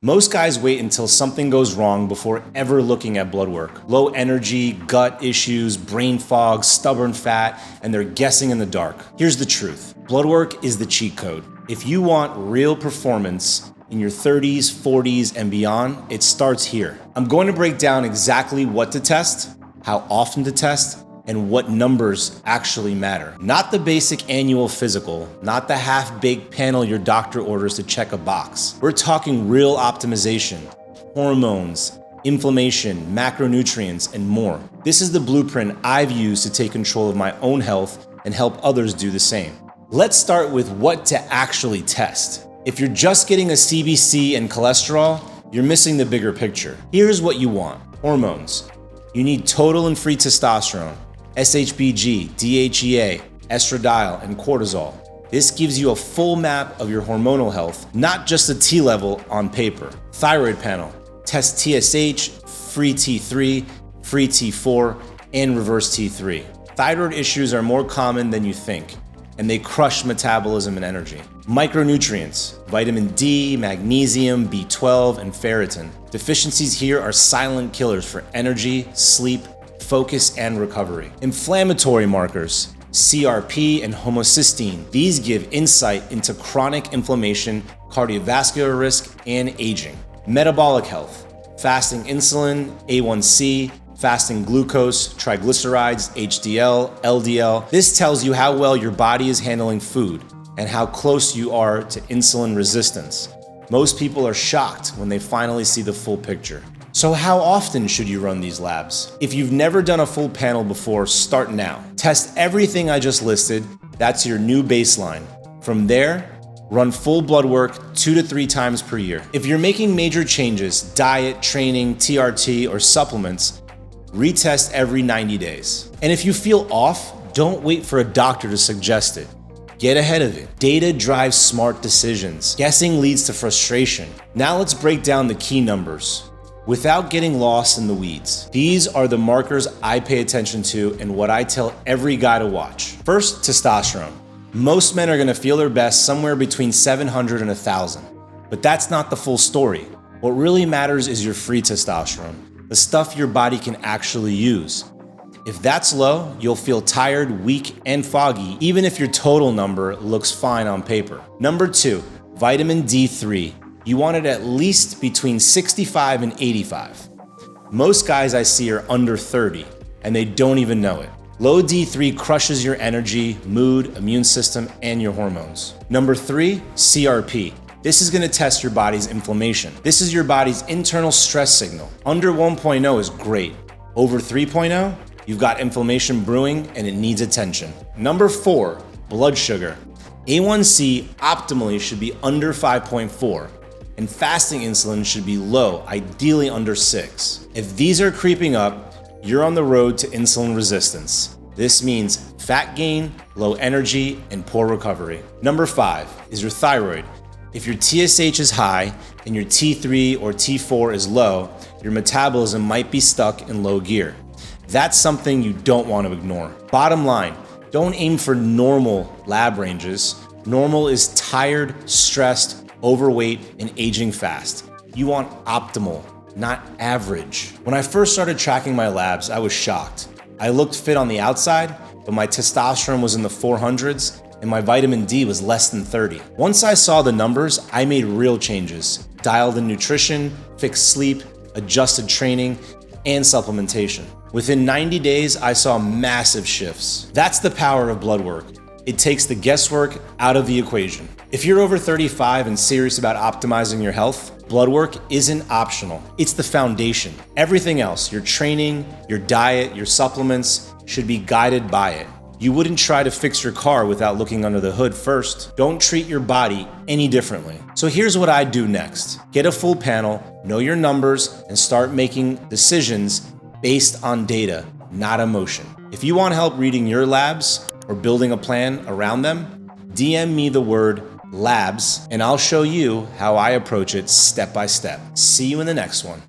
Most guys wait until something goes wrong before ever looking at blood work. Low energy, gut issues, brain fog, stubborn fat, and they're guessing in the dark. Here's the truth. Blood work is the cheat code. If you want real performance in your 30s, 40s, and beyond, it starts here. I'm going to break down exactly what to test, how often to test, and what numbers actually matter. Not the basic annual physical, not the half-baked panel your doctor orders to check a box. We're talking real optimization, hormones, inflammation, macronutrients, and more. This is the blueprint I've used to take control of my own health and help others do the same. Let's start with what to actually test. If you're just getting a CBC and cholesterol, you're missing the bigger picture. Here's what you want. Hormones. You need total and free testosterone, SHBG, DHEA, estradiol, and cortisol. This gives you a full map of your hormonal health, not just a T level on paper. Thyroid panel. Test TSH, free T3, free T4, and reverse T3. Thyroid issues are more common than you think, and they crush metabolism and energy. Micronutrients, vitamin D, magnesium, B12, and ferritin. Deficiencies here are silent killers for energy, sleep, focus, and recovery. Inflammatory markers, CRP and homocysteine. These give insight into chronic inflammation, cardiovascular risk, and aging. Metabolic health, fasting insulin, A1C, fasting glucose, triglycerides, HDL, LDL. This tells you how well your body is handling food and how close you are to insulin resistance. Most people are shocked when they finally see the full picture. So how often should you run these labs? If you've never done a full panel before, start now. Test everything I just listed. That's your new baseline. From there, run full blood work 2 to 3 times per year. If you're making major changes, diet, training, TRT, or supplements, retest every 90 days. And if you feel off, don't wait for a doctor to suggest it. Get ahead of it. Data drives smart decisions. Guessing leads to frustration. Now let's break down the key numbers without getting lost in the weeds. These are the markers I pay attention to and what I tell every guy to watch. First, testosterone. Most men are gonna feel their best somewhere between 700 and 1,000, but that's not the full story. What really matters is your free testosterone, the stuff your body can actually use. If that's low, you'll feel tired, weak, and foggy, even if your total number looks fine on paper. Number 2, vitamin D3. You want it at least between 65 and 85. Most guys I see are under 30, and they don't even know it. Low D3 crushes your energy, mood, immune system, and your hormones. Number 3, CRP. This is gonna test your body's inflammation. This is your body's internal stress signal. Under 1.0 is great. Over 3.0, you've got inflammation brewing and it needs attention. Number 4, blood sugar. A1C optimally should be under 5.4, and fasting insulin should be low, ideally under 6. If these are creeping up, you're on the road to insulin resistance. This means fat gain, low energy, and poor recovery. Number 5 is your thyroid. If your TSH is high and your T3 or T4 is low, your metabolism might be stuck in low gear. That's something you don't want to ignore. Bottom line, don't aim for normal lab ranges. Normal is tired, stressed, overweight, and aging fast. You want optimal, not average. When I first started tracking my labs, I was shocked. I looked fit on the outside, but my testosterone was in the 400s and my vitamin D was less than 30. Once I saw the numbers, I made real changes. Dialed in nutrition, fixed sleep, adjusted training, and supplementation. Within 90 days, I saw massive shifts. That's the power of blood work. It takes the guesswork out of the equation. If you're over 35 and serious about optimizing your health, blood work isn't optional. It's the foundation. Everything else, your training, your diet, your supplements, should be guided by it. You wouldn't try to fix your car without looking under the hood first. Don't treat your body any differently. So here's what I do next. Get a full panel, know your numbers, and start making decisions based on data, not emotion. If you want help reading your labs or building a plan around them, DM me the word labs and I'll show you how I approach it step by step. See you in the next one.